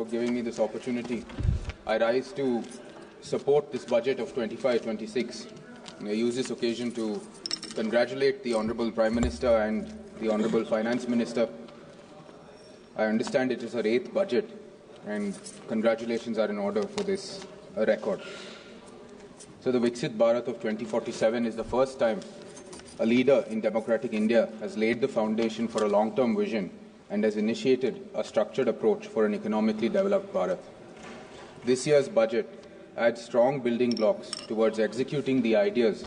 for giving me this opportunity. I rise to support this budget of 25-26. I use this occasion to congratulate the Honourable Prime Minister and the Honourable Finance Minister. I understand it is her 8th budget, and congratulations are in order for this record. So the Viksit Bharat of 2047 is the first time a leader in democratic India has laid the foundation for a long-term vision and has initiated a structured approach for an economically developed Bharat. This year's budget adds strong building blocks towards executing the ideas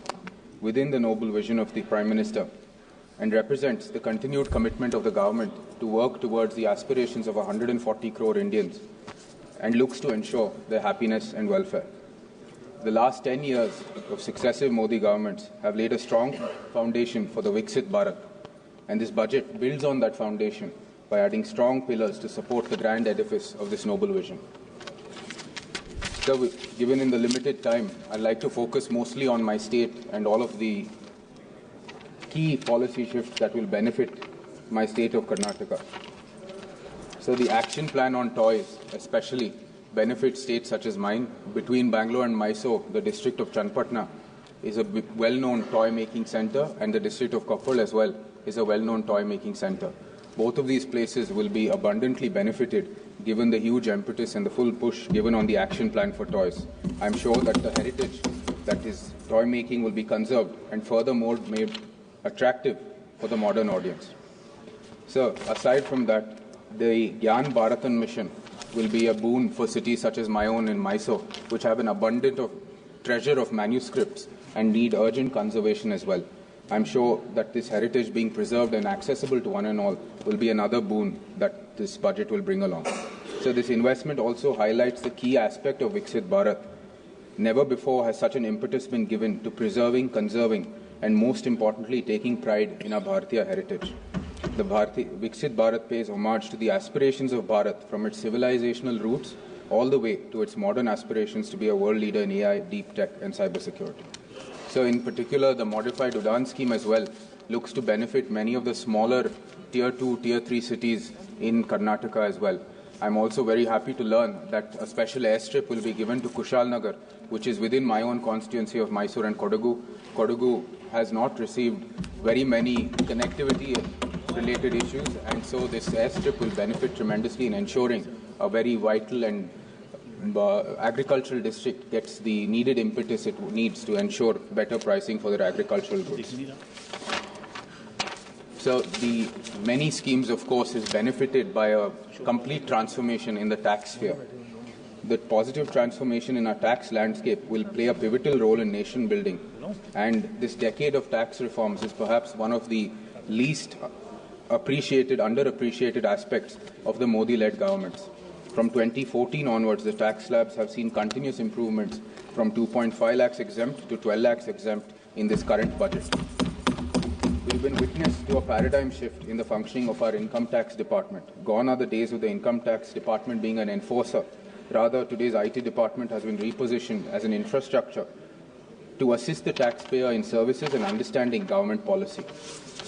within the noble vision of the Prime Minister and represents the continued commitment of the government to work towards the aspirations of 140 crore Indians and looks to ensure their happiness and welfare. The last 10 years of successive Modi governments have laid a strong foundation for the Viksit Bharat, and this budget builds on that foundation by adding strong pillars to support the grand edifice of this noble vision. So, given in the limited time, I'd like to focus mostly on my state and all of the key policy shifts that will benefit my state of Karnataka. So the action plan on toys especially benefits states such as mine. Between Bangalore and Mysore, the district of Channapatna is a well-known toy-making center, and the district of Koppal as well is a well-known toy-making center. Both of these places will be abundantly benefited given the huge impetus and the full push given on the action plan for toys. I'm sure that the heritage that is toy making will be conserved and furthermore made attractive for the modern audience. So, aside from that, the Gyan Bharatan mission will be a boon for cities such as my own in Mysore, which have an abundant treasure of manuscripts and need urgent conservation as well. I'm sure that this heritage being preserved and accessible to one and all will be another boon that this budget will bring along. So this investment also highlights the key aspect of Viksit Bharat. Never before has such an impetus been given to preserving, conserving, and most importantly, taking pride in our Bharatiya heritage. The Viksit Bharat pays homage to the aspirations of Bharat from its civilizational roots all the way to its modern aspirations to be a world leader in AI, deep tech, and cybersecurity. So in particular, the modified Udan scheme as well looks to benefit many of the smaller Tier 2, Tier 3 cities in Karnataka as well. I'm also very happy to learn that a special airstrip will be given to Kushalnagar, which is within my own constituency of Mysore and Kodagu. Kodagu has not received very many connectivity-related issues, and so this airstrip will benefit tremendously in ensuring a very vital and agricultural district gets the needed impetus it needs to ensure better pricing for their agricultural goods. So the many schemes, of course, is benefited by a complete transformation in the tax sphere. The positive transformation in our tax landscape will play a pivotal role in nation building, and this decade of tax reforms is perhaps one of the least appreciated, underappreciated aspects of the Modi-led governments. From 2014 onwards, the tax slabs have seen continuous improvements from 2.5 lakhs exempt to 12 lakhs exempt in this current budget. We've been witness to a paradigm shift in the functioning of our income tax department. Gone are the days of the income tax department being an enforcer. Rather, today's IT department has been repositioned as an infrastructure to assist the taxpayer in services and understanding government policy.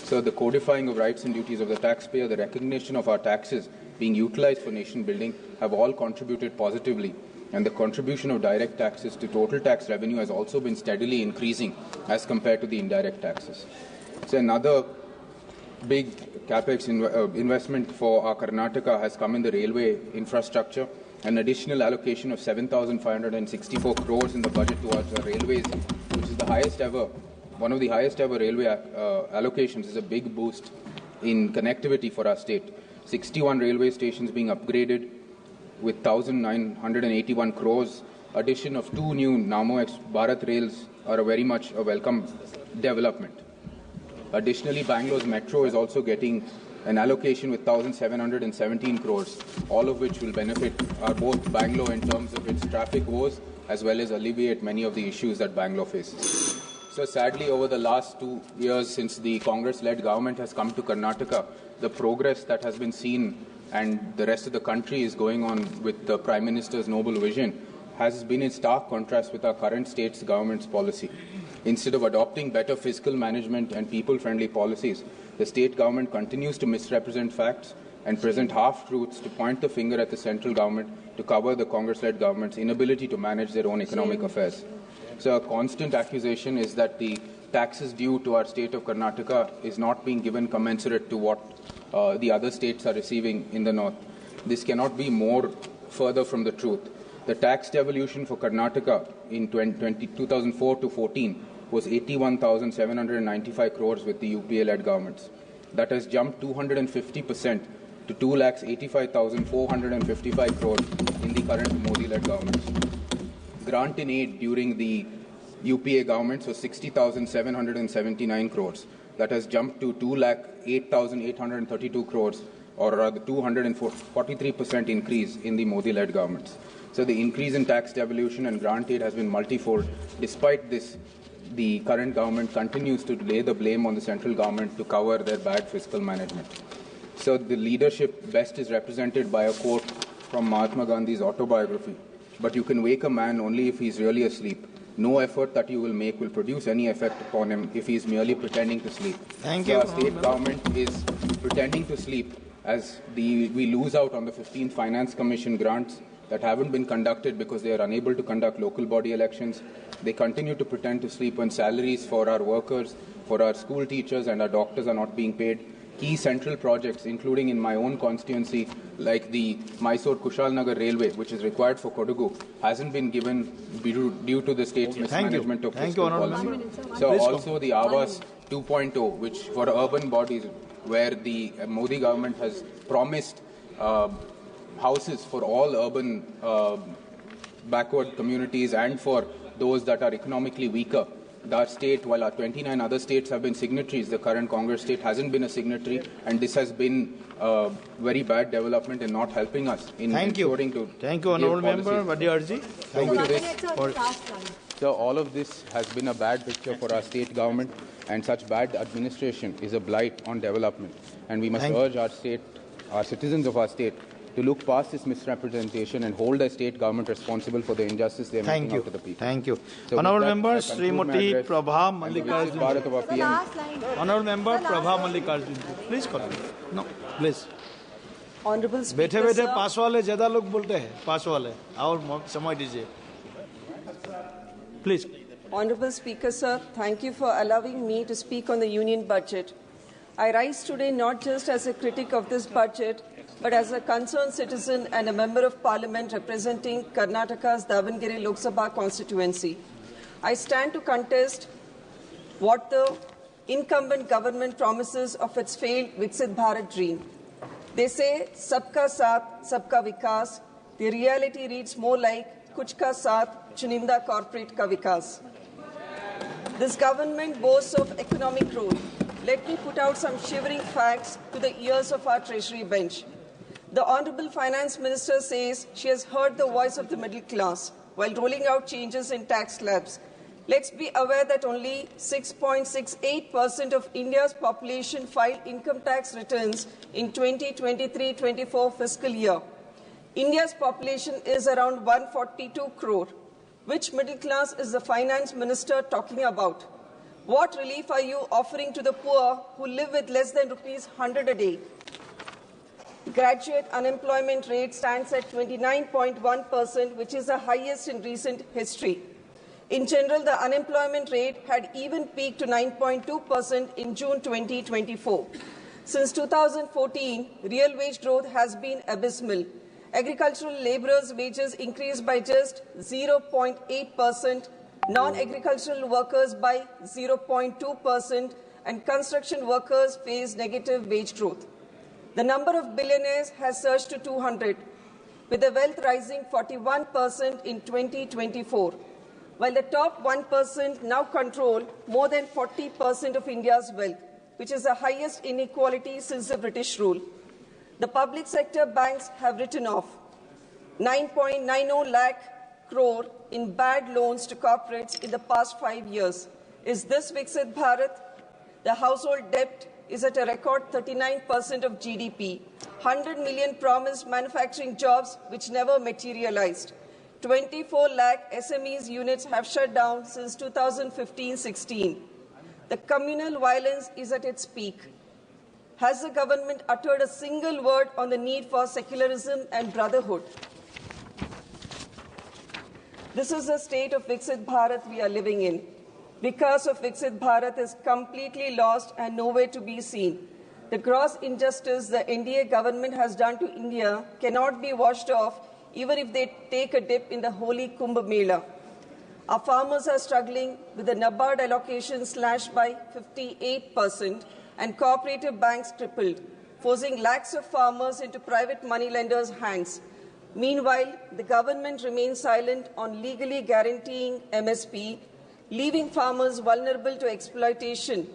So the codifying of rights and duties of the taxpayer, the recognition of our taxes being utilized for nation building have all contributed positively, and the contribution of direct taxes to total tax revenue has also been steadily increasing as compared to the indirect taxes. So another big capex investment for our Karnataka has come in the railway infrastructure. An additional allocation of 7,564 crores in the budget towards the railways, which is the highest ever, one of the highest ever railway allocations, is a big boost in connectivity for our state. 61 railway stations being upgraded with 1,981 crores. Addition of 2 new Namo Bharat rails are very much a welcome development. Additionally, Bangalore's metro is also getting an allocation with 1,717 crores, all of which will benefit both Bangalore in terms of its traffic woes as well as alleviate many of the issues that Bangalore faces. So sadly, over the last 2 years since the Congress-led government has come to Karnataka, the progress that has been seen and the rest of the country is going on with the Prime Minister's noble vision has been in stark contrast with our current state's government's policy. Instead of adopting better fiscal management and people-friendly policies, the state government continues to misrepresent facts, and present half-truths to point the finger at the central government to cover the Congress-led government's inability to manage their own economic affairs. So a constant accusation is that the taxes due to our state of Karnataka is not being given commensurate to what the other states are receiving in the north. This cannot be more further from the truth. The tax devolution for Karnataka in 2004 to 14 was 81,795 crores with the UPA-led governments. That has jumped 250% to 2,85,455 crores in the current Modi-led governments. Grant in aid during the UPA governments was 60,779 crores. That has jumped to 2,08,832 crores, or rather 243% increase in the Modi-led governments. So the increase in tax devolution and grant aid has been multifold. Despite this, the current government continues to lay the blame on the central government to cover their bad fiscal management. So the leadership best is represented by a quote from Mahatma Gandhi's autobiography. But you can wake a man only if he's really asleep. No effort that you will make will produce any effect upon him if he is merely pretending to sleep. Thank you. Our state government is pretending to sleep as we lose out on the 15th Finance Commission grants that haven't been conducted because they are unable to conduct local body elections. They continue to pretend to sleep when salaries for our workers, for our school teachers and our doctors are not being paid. Key central projects, including in my own constituency, like the Mysore-Kushalnagar Railway, which is required for Kodagu, hasn't been given due to the state's mismanagement of fiscal policy. So also the Awas 2.0, which for urban bodies, where the Modi government has promised houses for all urban backward communities and for those that are economically weaker. Our state, while our 29 other states have been signatories, the current Congress state hasn't been a signatory, and this has been very bad development and not helping us in ensuring to. Thank you, Honourable Member Wadiyarji. So all of this has been a bad picture for our state government, and such bad administration is a blight on development. And we must urge our state, our citizens of our state, to look past this misrepresentation and hold the state government responsible for the injustice they are making out to the people. Thank you. So Honourable Member Srimati Prabha Mallikarjun. Honourable Member Prabha Mallikarjun. Please call. No, please. Honourable Speaker, बैठे बैठे पास वाले ज़्यादा लोग बोलते हैं पास वाले और समय दीजिए. Please. Honourable Speaker, sir, thank you for allowing me to speak on the Union budget. I rise today not just as a critic of this budget, but as a concerned citizen and a Member of Parliament representing Karnataka's Davangere Lok Sabha constituency. I stand to contest what the incumbent government promises of its failed Viksit Bharat dream. They say, Sabka Saath, Sabka Vikas. The reality reads more like, Kuch Ka Saath, Chuninda Corporate Ka Vikas. This government boasts of economic growth. Let me put out some shivering facts to the ears of our Treasury bench. The Honourable Finance Minister says she has heard the voice of the middle class while rolling out changes in tax slabs. Let's be aware that only 6.68% of India's population filed income tax returns in 2023-24 fiscal year. India's population is around 142 crore. Which middle class is the Finance Minister talking about? What relief are you offering to the poor who live with less than rupees 100 a day? Graduate unemployment rate stands at 29.1%, which is the highest in recent history. In general, the unemployment rate had even peaked to 9.2% in June 2024. Since 2014, real wage growth has been abysmal. Agricultural labourers' wages increased by just 0.8%, non-agricultural workers by 0.2%, and construction workers face negative wage growth. The number of billionaires has surged to 200, with the wealth rising 41% in 2024, while the top 1% now control more than 40% of India's wealth, which is the highest inequality since the British rule. The public sector banks have written off 9.90 lakh crore in bad loans to corporates in the past 5 years. Is this Viksit Bharat? The household debt is at a record 39% of GDP. 100 million promised manufacturing jobs which never materialized. 24 lakh SMEs units have shut down since 2015-16. The communal violence is at its peak. Has the government uttered a single word on the need for secularism and brotherhood? This is the state of Viksit Bharat we are living in. Vikas of Viksit Bharat is completely lost and nowhere to be seen. The gross injustice the NDA government has done to India cannot be washed off even if they take a dip in the holy Kumbh Mela. Our farmers are struggling with the NABARD allocation slashed by 58% and cooperative banks tripled, forcing lakhs of farmers into private moneylenders' hands. Meanwhile, the government remains silent on legally guaranteeing MSP, leaving farmers vulnerable to exploitation.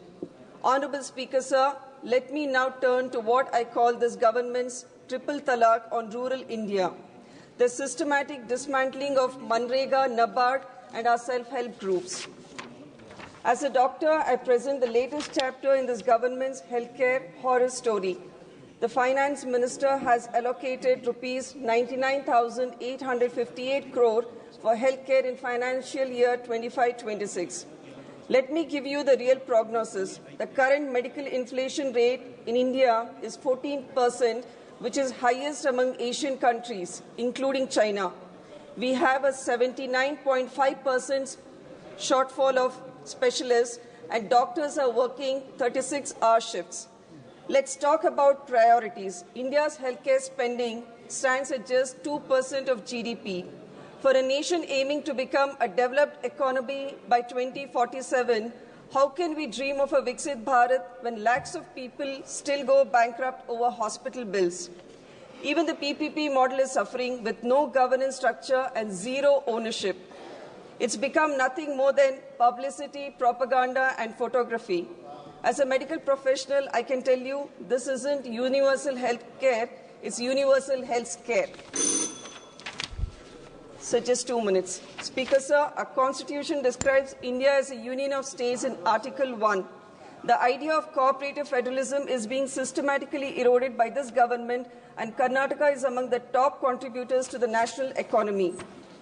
Honourable Speaker, sir, let me now turn to what I call this government's triple talaq on rural India, the systematic dismantling of Manrega, NABARD and our self-help groups. As a doctor, I present the latest chapter in this government's healthcare horror story. The Finance Minister has allocated rupees 99,858 crore for healthcare in financial year 25-26. Let me give you the real prognosis. The current medical inflation rate in India is 14%, which is highest among Asian countries, including China. We have a 79.5% shortfall of specialists, and doctors are working 36-hour shifts. Let's talk about priorities. India's healthcare spending stands at just 2% of GDP. For a nation aiming to become a developed economy by 2047, how can we dream of a Viksit Bharat when lakhs of people still go bankrupt over hospital bills? Even the PPP model is suffering with no governance structure and zero ownership. It's become nothing more than publicity, propaganda, and photography. As a medical professional, I can tell you this isn't universal health care, it's universal health care. So just 2 minutes. Speaker, sir, our constitution describes India as a union of states in Article 1. The idea of cooperative federalism is being systematically eroded by this government, and Karnataka is among the top contributors to the national economy.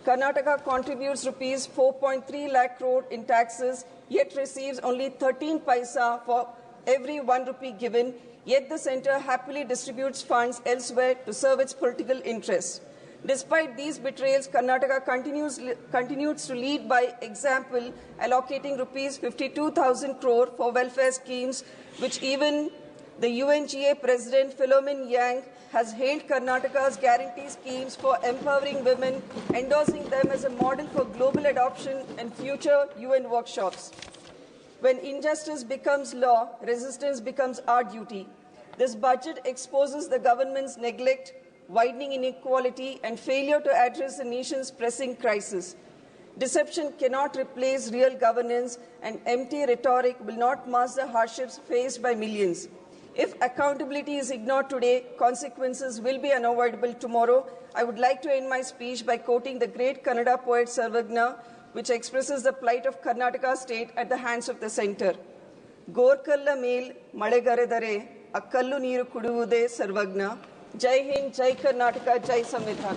Karnataka contributes rupees 4.3 lakh crore in taxes, yet receives only 13 paisa for every 1 rupee given, yet the centre happily distributes funds elsewhere to serve its political interests. Despite these betrayals, Karnataka continues to lead by example, allocating rupees 52,000 crore for welfare schemes, which even the UNGA President Philomen Yang has hailed Karnataka's guarantee schemes for empowering women, endorsing them as a model for global adoption and future UN workshops. When injustice becomes law, resistance becomes our duty. This budget exposes the government's neglect, widening inequality, and failure to address the nation's pressing crisis. Deception cannot replace real governance, and empty rhetoric will not mask the hardships faced by millions. If accountability is ignored today, consequences will be unavoidable tomorrow. I would like to end my speech by quoting the great Kannada poet Sarvagna, which expresses the plight of Karnataka state at the hands of the centre. Gorkalla mel malegaredare, akkallu neeru kuduvude Sarvagna. Jai Hind, Jai Karnataka, Jai Samvidhan.